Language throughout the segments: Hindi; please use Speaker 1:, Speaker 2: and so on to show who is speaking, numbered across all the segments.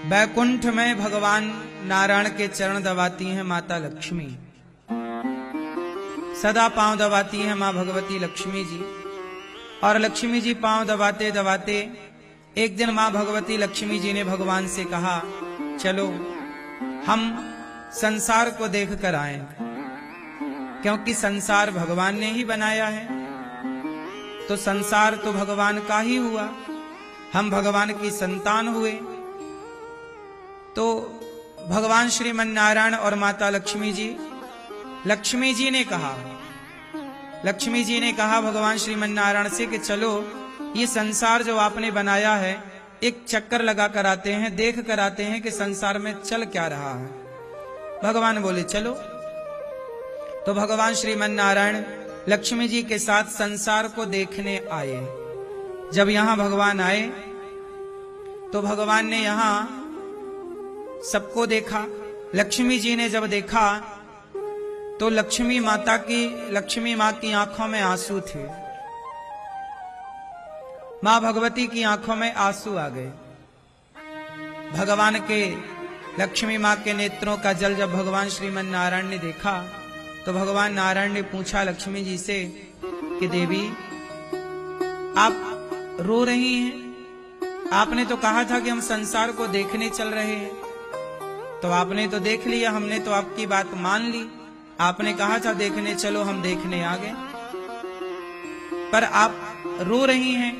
Speaker 1: बैकुंठ में भगवान नारायण के चरण दबाती हैं माता लक्ष्मी। सदा पांव दबाती हैं मां भगवती लक्ष्मी जी। और लक्ष्मी जी पांव दबाते दबाते एक दिन मां भगवती लक्ष्मी जी ने भगवान से कहा, चलो हम संसार को देख कर आए, क्योंकि संसार भगवान ने ही बनाया है, तो संसार तो भगवान का ही हुआ, हम भगवान की संतान हुए। तो भगवान श्रीमन नारायण और माता लक्ष्मी जी ने कहा भगवान श्रीमन नारायण से कि चलो ये संसार जो आपने बनाया है एक चक्कर लगा कर आते हैं, देख कर आते हैं कि संसार में चल क्या रहा है। भगवान बोले चलो। तो भगवान श्रीमन नारायण लक्ष्मी जी के साथ संसार को देखने आए। जब यहां भगवान आए तो भगवान ने यहां सबको देखा। लक्ष्मी जी ने जब देखा तो लक्ष्मी मां की आंखों में आंसू थे। मां भगवती की आंखों में आंसू आ गए। भगवान के लक्ष्मी मां के नेत्रों का जल जब भगवान श्रीमन नारायण ने देखा तो भगवान नारायण ने पूछा लक्ष्मी जी से कि देवी आप रो रही हैं? आपने तो कहा था कि हम संसार को देखने चल रहे हैं, तो आपने तो देख लिया, हमने तो आपकी बात मान ली। आपने कहा था देखने चलो, हम देखने आ गए, पर आप रो रही हैं।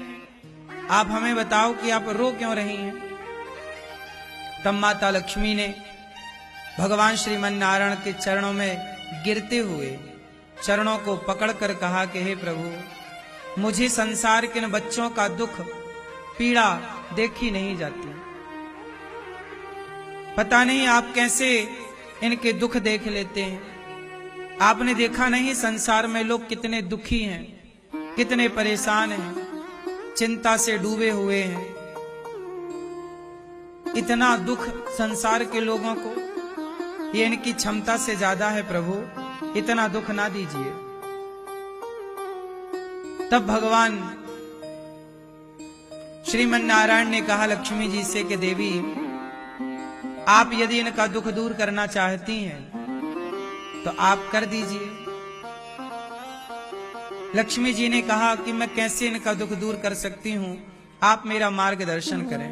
Speaker 1: आप हमें बताओ कि आप रो क्यों रही हैं? तब माता लक्ष्मी ने भगवान श्रीमन नारायण के चरणों में गिरते हुए चरणों को पकड़कर कहा कि हे प्रभु, मुझे संसार के बच्चों का दुख पीड़ा देखी नहीं जाती। पता नहीं आप कैसे इनके दुख देख लेते हैं। आपने देखा नहीं संसार में लोग कितने दुखी हैं, कितने परेशान हैं, चिंता से डूबे हुए हैं। इतना दुख संसार के लोगों को, ये इनकी क्षमता से ज्यादा है प्रभु, इतना दुख ना दीजिए। तब भगवान श्रीमन नारायण ने कहा लक्ष्मी जी से कि देवी आप यदि इनका दुख दूर करना चाहती हैं तो आप कर दीजिए। लक्ष्मी जी ने कहा कि मैं कैसे इनका दुख दूर कर सकती हूं, आप मेरा मार्गदर्शन करें।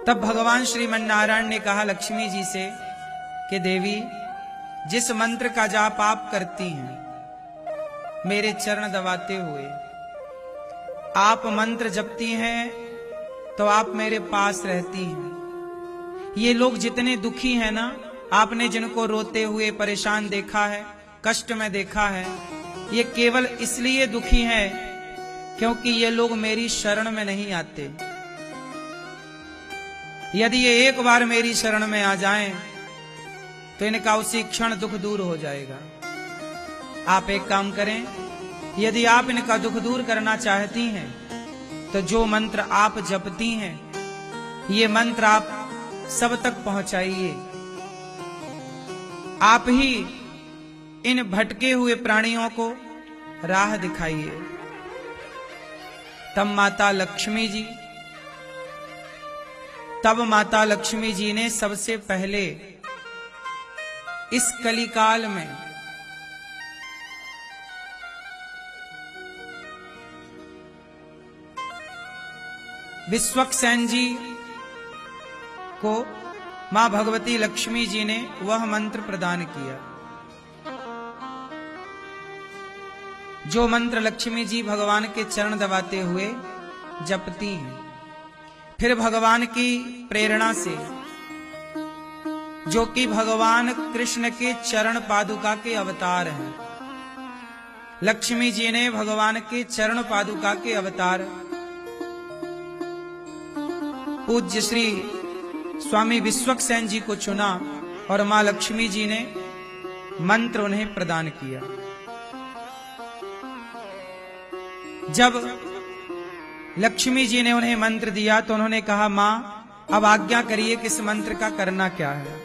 Speaker 1: तब भगवान श्रीमन नारायण ने कहा लक्ष्मी जी से कि देवी जिस मंत्र का जाप आप करती हैं मेरे चरण दबाते हुए, आप मंत्र जपती हैं तो आप मेरे पास रहती हैं। ये लोग जितने दुखी हैं ना, आपने जिनको रोते हुए परेशान देखा है, कष्ट में देखा है, ये केवल इसलिए दुखी हैं क्योंकि ये लोग मेरी शरण में नहीं आते। यदि ये एक बार मेरी शरण में आ जाएं तो इनका उसी क्षण दुख दूर हो जाएगा। आप एक काम करें, यदि आप इनका दुख दूर करना चाहती हैं तो जो मंत्र आप जपती हैं ये मंत्र आप सब तक पहुंचाइए। आप ही इन भटके हुए प्राणियों को राह दिखाइए। तब माता लक्ष्मी जी ने सबसे पहले इस कलिकाल में विश्वक्सेन जी को मां भगवती लक्ष्मी जी ने वह मंत्र प्रदान किया जो मंत्र लक्ष्मी जी भगवान के चरण दबाते हुए जपती हैं। फिर भगवान की प्रेरणा से, जो कि भगवान कृष्ण के चरण पादुका के अवतार हैं, लक्ष्मी जी ने भगवान के चरण पादुका के अवतार पूज्य श्री स्वामी विश्वक्सेन जी को चुना और मां लक्ष्मी जी ने मंत्र उन्हें प्रदान किया। जब लक्ष्मी जी ने उन्हें मंत्र दिया तो उन्होंने कहा, मां अब आज्ञा करिए कि इस मंत्र का करना क्या है।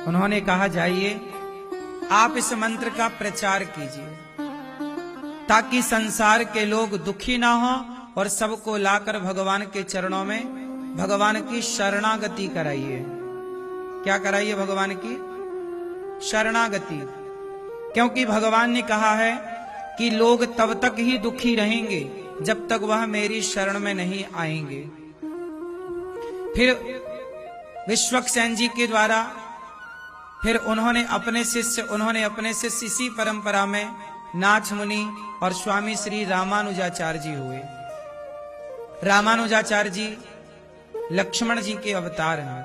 Speaker 1: उन्होंने कहा, जाइए आप इस मंत्र का प्रचार कीजिए ताकि संसार के लोग दुखी ना हो और सबको लाकर भगवान के चरणों में भगवान की शरणागति कराइए। क्या कराइए? भगवान की शरणागति। क्योंकि भगवान ने कहा है कि लोग तब तक ही दुखी रहेंगे जब तक वह मेरी शरण में नहीं आएंगे। फिर विश्वक्सेन जी के द्वारा फिर उन्होंने अपने शिष्य इसी परंपरा में नाथ मुनि और स्वामी श्री रामानुजाचार्य जी हुए। रामानुजाचार्य जी लक्ष्मण जी के अवतार हैं।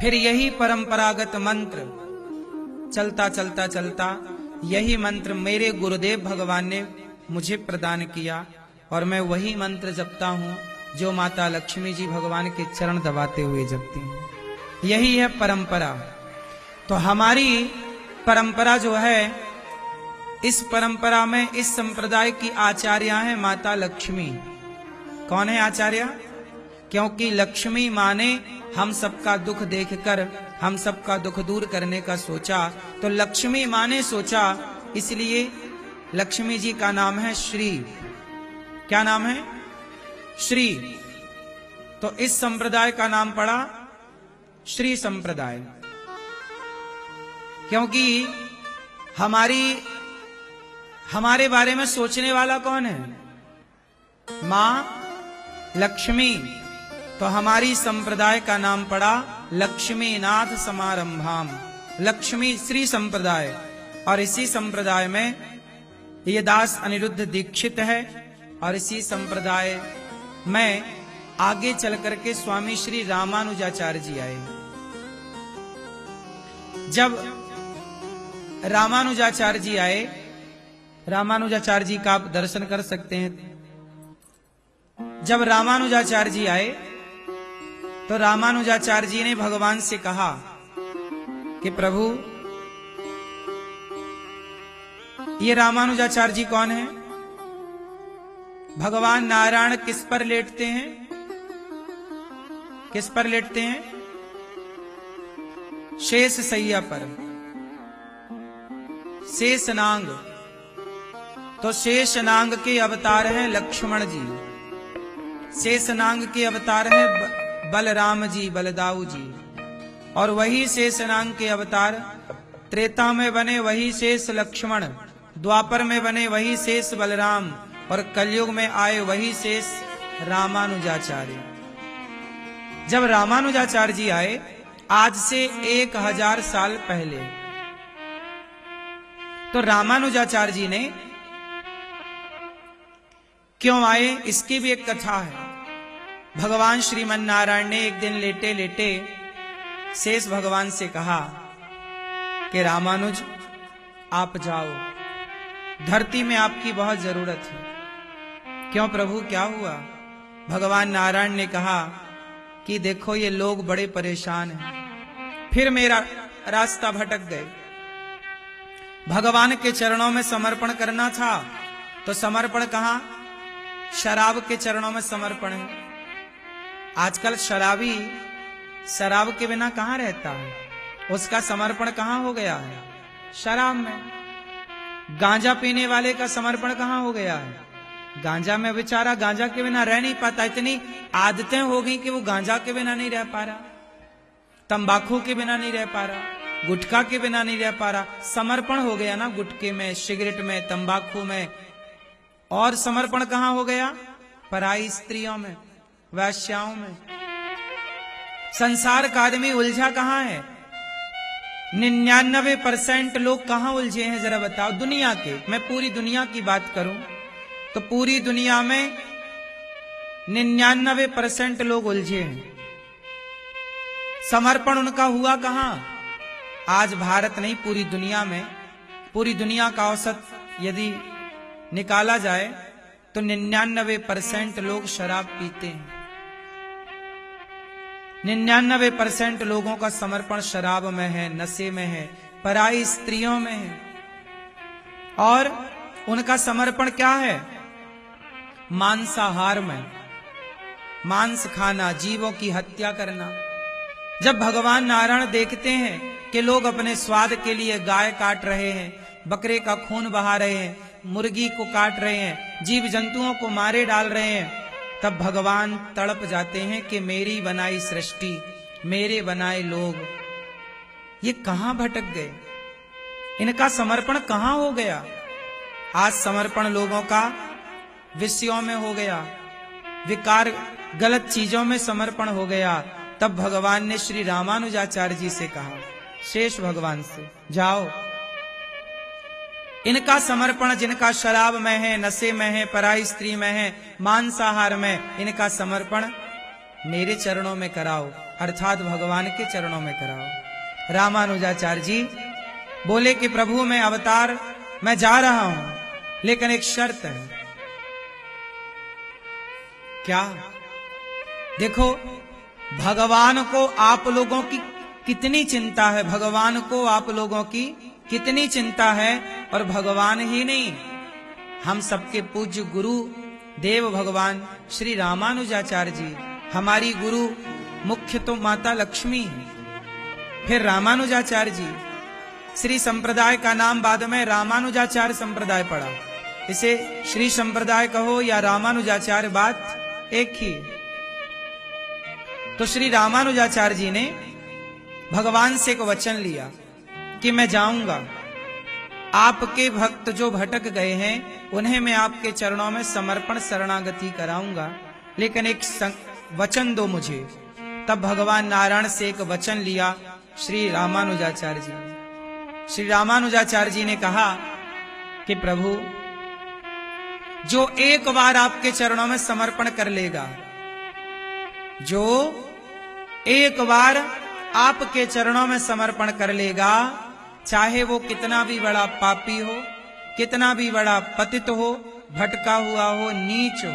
Speaker 1: फिर यही परंपरागत मंत्र चलता चलता चलता यही मंत्र मेरे गुरुदेव भगवान ने मुझे प्रदान किया और मैं वही मंत्र जपता हूं जो माता लक्ष्मी जी भगवान के चरण दबाते हुए जपती हैं। यही है परंपरा। तो हमारी परंपरा जो है, इस परंपरा में इस संप्रदाय की आचार्य हैं माता लक्ष्मी। कौन है आचार्य? क्योंकि लक्ष्मी माँ ने हम सबका दुख देखकर हम सबका दुख दूर करने का सोचा, तो लक्ष्मी माँ ने सोचा, इसलिए लक्ष्मी जी का नाम है श्री। क्या नाम है? श्री। तो इस संप्रदाय का नाम पड़ा श्री संप्रदाय। क्योंकि हमारे बारे में सोचने वाला कौन है? मां लक्ष्मी। तो हमारी संप्रदाय का नाम पड़ा लक्ष्मी नाथ समारंभाम, लक्ष्मी श्री संप्रदाय। और इसी संप्रदाय में ये दास अनिरुद्ध दीक्षित है और इसी संप्रदाय में आगे चल करके स्वामी श्री रामानुजाचार्य जी आए। जब रामानुजाचार्य जी आए, रामानुजाचार्य जी का आप दर्शन कर सकते हैं। जब रामानुजाचार्य जी आए तो रामानुजाचार्य जी ने भगवान से कहा कि प्रभु, ये रामानुजाचार्य जी कौन है? भगवान नारायण किस पर लेटते हैं? किस पर लेटते हैं? शेष सैया पर, शेषनांग। तो शेषनांग के अवतार हैं लक्ष्मण जी, शेषनांग के अवतार हैं बलराम जी, बलदाऊ जी। और वही शेषनांग के अवतार त्रेता में बने वही शेष लक्ष्मण, द्वापर में बने वही शेष बलराम और कलयुग में आए वही शेष रामानुजाचार्य। जब रामानुजाचार्य जी आए आज से 1000 साल पहले, तो रामानुजाचार्य जी ने क्यों आए, इसकी भी एक कथा है। भगवान श्रीमन नारायण ने एक दिन लेटे लेटे शेष भगवान से कहा कि रामानुज आप जाओ, धरती में आपकी बहुत जरूरत है। क्यों प्रभु, क्या हुआ? भगवान नारायण ने कहा कि देखो ये लोग बड़े परेशान हैं, फिर मेरा रास्ता भटक गए। भगवान के चरणों में समर्पण करना था, तो समर्पण कहां? शराब के चरणों में समर्पण है। आजकल शराबी शराब के बिना कहां रहता है? उसका समर्पण कहां हो गया है? शराब में। गांजा पीने वाले का समर्पण कहां हो गया है? गांजा में। बेचारा गांजा के बिना रह नहीं पाता, इतनी आदतें हो गई कि वो गांजा के बिना नहीं रह पा रहा, तंबाकू के बिना नहीं रह पा रहा, गुटखा के बिना नहीं रह पा रहा। समर्पण हो गया ना गुटखे में, सिगरेट में, तंबाकू में। और समर्पण कहां हो गया? पराई स्त्रियों में, वैश्याओं में। संसार का आदमी उलझा कहां है? 99% लोग कहां उलझे हैं जरा बताओ? दुनिया के, मैं पूरी दुनिया की बात करूं तो पूरी दुनिया में 99% लोग उलझे हैं। समर्पण उनका हुआ कहां? आज भारत नहीं, पूरी दुनिया में, पूरी दुनिया का औसत यदि निकाला जाए तो 99% लोग शराब पीते हैं। 99% लोगों का समर्पण शराब में है, नशे में है, पराई स्त्रियों में है। और उनका समर्पण क्या है? मांसाहार में, मांस खाना, जीवों की हत्या करना। जब भगवान नारायण देखते हैं कि लोग अपने स्वाद के लिए गाय काट रहे हैं, बकरे का खून बहा रहे हैं, मुर्गी को काट रहे हैं, जीव जंतुओं को मारे डाल रहे हैं, तब भगवान तड़प जाते हैं कि मेरी बनाई सृष्टि, मेरे बनाए लोग ये कहां भटक गए, इनका समर्पण कहां हो गया। आज समर्पण लोगों का विषयों में हो गया, विकार गलत चीजों में समर्पण हो गया। तब भगवान ने श्री रामानुजाचार्य जी से कहा, शेष भगवान से, जाओ इनका समर्पण, जिनका शराब में है, नशे में है, पराई स्त्री में है, मांसाहार में, इनका समर्पण मेरे चरणों में कराओ, अर्थात भगवान के चरणों में कराओ। रामानुजाचार्य जी बोले कि प्रभु मैं अवतार, मैं जा रहा हूं, लेकिन एक शर्त है। क्या? देखो, भगवान को आप लोगों की कितनी चिंता है, भगवान को आप लोगों की कितनी चिंता है। और भगवान ही नहीं, हम सबके पूज्य गुरु देव भगवान श्री रामानुजाचार्य जी, हमारी गुरु मुख्य तो माता लक्ष्मी है, फिर रामानुजाचार्य जी। श्री संप्रदाय का नाम बाद में रामानुजाचार्य संप्रदाय पड़ा, इसे श्री संप्रदाय कहो या रामानुजाचार्य, बात एक ही। तो श्री रामानुजाचार्य जी ने भगवान से एक वचन लिया कि मैं जाऊंगा, आपके भक्त जो भटक गए हैं उन्हें मैं आपके चरणों में समर्पण शरणागति कराऊंगा, लेकिन एक वचन दो मुझे। तब भगवान नारायण से एक वचन लिया श्री रामानुजाचार्य जी ने। श्री रामानुजाचार्य जी ने कहा कि प्रभु, जो एक बार आपके चरणों में समर्पण कर लेगा, जो एक बार आपके चरणों में समर्पण कर लेगा, चाहे वो कितना भी बड़ा पापी हो, कितना भी बड़ा पतित हो, भटका हुआ हो, नीच हो,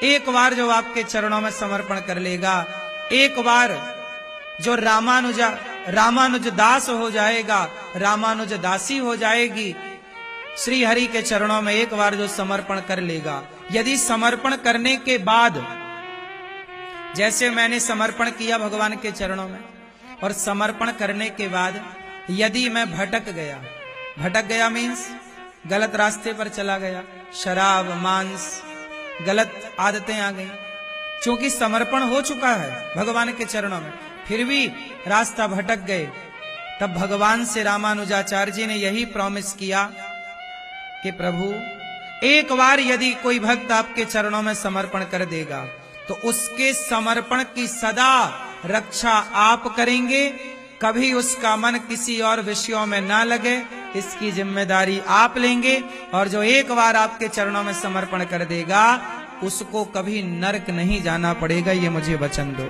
Speaker 1: एक बार जो आपके चरणों में समर्पण कर लेगा, एक बार जो रामानुज दास हो जाएगा, रामानुज दासी हो जाएगी, श्री हरि के चरणों में एक बार जो समर्पण कर लेगा, यदि समर्पण करने के बाद, जैसे मैंने समर्पण किया भगवान के चरणों में, और समर्पण करने के बाद यदि मैं भटक गया मीन्स गलत रास्ते पर चला गया, शराब मांस गलत आदतें आ गई, क्योंकि समर्पण हो चुका है भगवान के चरणों में, फिर भी रास्ता भटक गए, तब भगवान से रामानुजाचार्य जी ने यही प्रॉमिस किया कि प्रभु, एक बार यदि कोई भक्त आपके चरणों में समर्पण कर देगा तो उसके समर्पण की सदा रक्षा आप करेंगे, कभी उसका मन किसी और विषयों में ना लगे, इसकी जिम्मेदारी आप लेंगे, और जो एक बार आपके चरणों में समर्पण कर देगा उसको कभी नरक नहीं जाना पड़ेगा, ये मुझे वचन दो,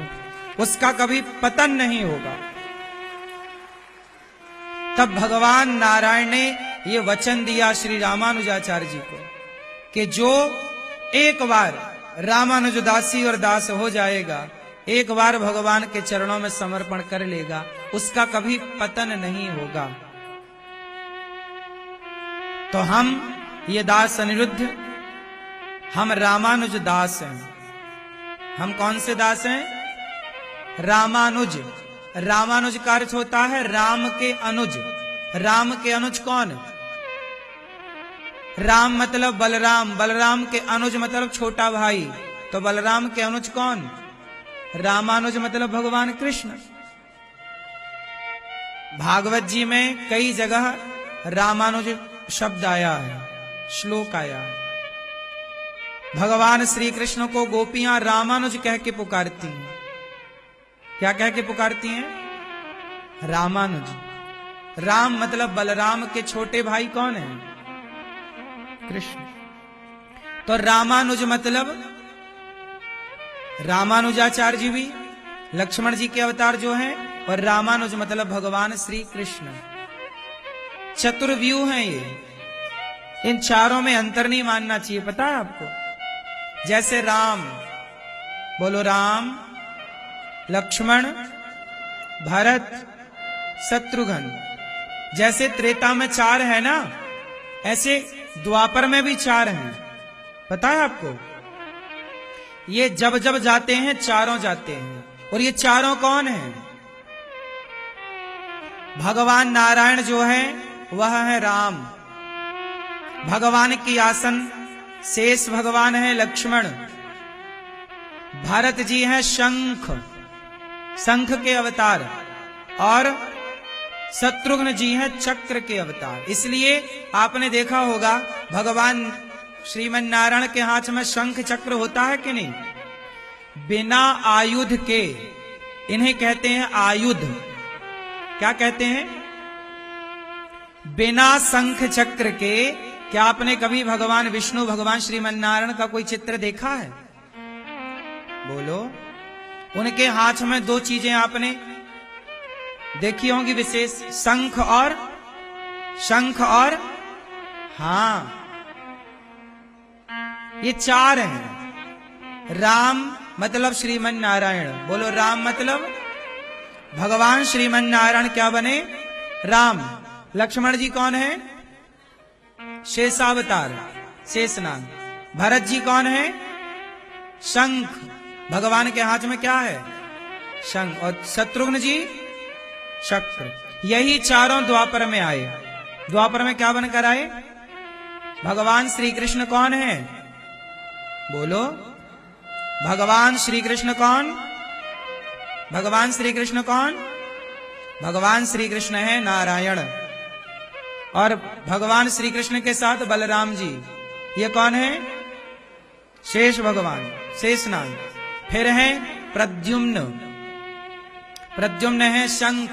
Speaker 1: उसका कभी पतन नहीं होगा। तब भगवान नारायण ने ये वचन दिया श्री रामानुजाचार्य जी को कि जो एक बार रामानुज दासी और दास हो जाएगा, एक बार भगवान के चरणों में समर्पण कर लेगा, उसका कभी पतन नहीं होगा। तो हम ये दास अनिरुद्ध, हम रामानुज दास हैं। हम कौन से दास हैं? रामानुज। रामानुज का अर्थ होता है राम के अनुज। राम के अनुज कौन? राम मतलब बलराम, बलराम के अनुज मतलब छोटा भाई, तो बलराम के अनुज कौन? रामानुज मतलब भगवान कृष्ण। भागवत जी में कई जगह रामानुज शब्द आया है, श्लोक आया है। भगवान श्री कृष्ण को गोपियां रामानुज कह के पुकारती हैं। क्या कह के पुकारती हैं? रामानुज। राम मतलब बलराम के छोटे भाई कौन है? कृष्ण। तो रामानुज मतलब रामानुजाचार्य जी भी लक्ष्मण जी के अवतार जो हैं, और रामानुज मतलब भगवान श्री कृष्ण। चतुर्व्यूह हैं ये, इन चारों में अंतर नहीं मानना चाहिए, पता है आपको? जैसे राम, बोलो राम, लक्ष्मण, भरत, शत्रुघ्न, जैसे त्रेता में 4 है ना, ऐसे द्वापर में भी 4 हैं। पता है आपको? ये जब जब जाते हैं चारों जाते हैं, और ये चारों कौन हैं? भगवान नारायण जो है वह है राम, भगवान की आसन शेष भगवान है लक्ष्मण, भरत जी हैं शंख, शंख के अवतार, और शत्रुघ्न जी हैं चक्र के अवतार। इसलिए आपने देखा होगा भगवान श्रीमन नारायण के हाथ में शंख चक्र होता है कि नहीं? बिना आयुध के, इन्हें कहते हैं आयुध। क्या कहते हैं? बिना शंख चक्र के। क्या आपने कभी भगवान विष्णु, भगवान श्रीमन नारायण का कोई चित्र देखा है? बोलो। उनके हाथ में दो चीजें आपने देखी होंगी विशेष, शंख और हां, ये चार हैं। राम मतलब श्रीमन नारायण। बोलो, राम मतलब भगवान श्रीमन नारायण क्या बने? राम। लक्ष्मण जी कौन है? शेषावतार, शेषनाग। भरत जी कौन है? शंख। भगवान के हाथ में क्या है? शंख। और शत्रुघ्न जी चक्र। यही चारों द्वापर में आए। द्वापर में क्या बनकर आए? भगवान श्री कृष्ण कौन है? बोलो, भगवान श्री कृष्ण कौन? भगवान श्री कृष्ण कौन? भगवान श्री कृष्ण है नारायण, और भगवान श्री कृष्ण के साथ बलराम जी। ये कौन है? शेष भगवान, शेषनाग। फिर है प्रद्युम्न। प्रद्युम्न है शंख,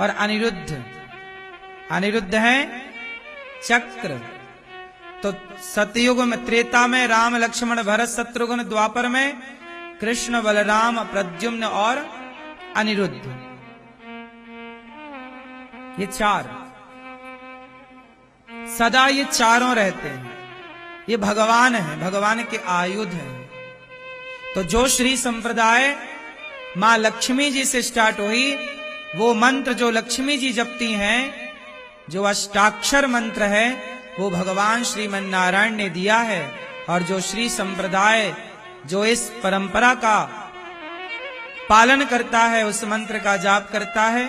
Speaker 1: और अनिरुद्ध, अनिरुद्ध है चक्र। तो सतयुग में, त्रेता में राम लक्ष्मण भरत शत्रुघ्न, द्वापर में कृष्ण बलराम प्रद्युम्न और अनिरुद्ध। ये चार, सदा ये चारों रहते हैं। ये भगवान है, भगवान के आयुध हैं। तो जो श्री संप्रदाय मां लक्ष्मी जी से स्टार्ट हुई, वो मंत्र जो लक्ष्मी जी जपती हैं, जो अष्टाक्षर मंत्र है, वो भगवान श्रीमन नारायण ने दिया है। और जो श्री संप्रदाय जो इस परंपरा का पालन करता है, उस मंत्र का जाप करता है,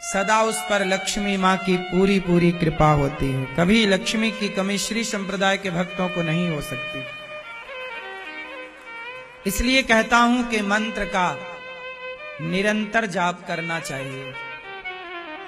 Speaker 1: सदा उस पर लक्ष्मी मां की पूरी पूरी कृपा होती है। कभी लक्ष्मी की कमी श्री संप्रदाय के भक्तों को नहीं हो सकती। इसलिए कहता हूं कि मंत्र का निरंतर जाप करना चाहिए।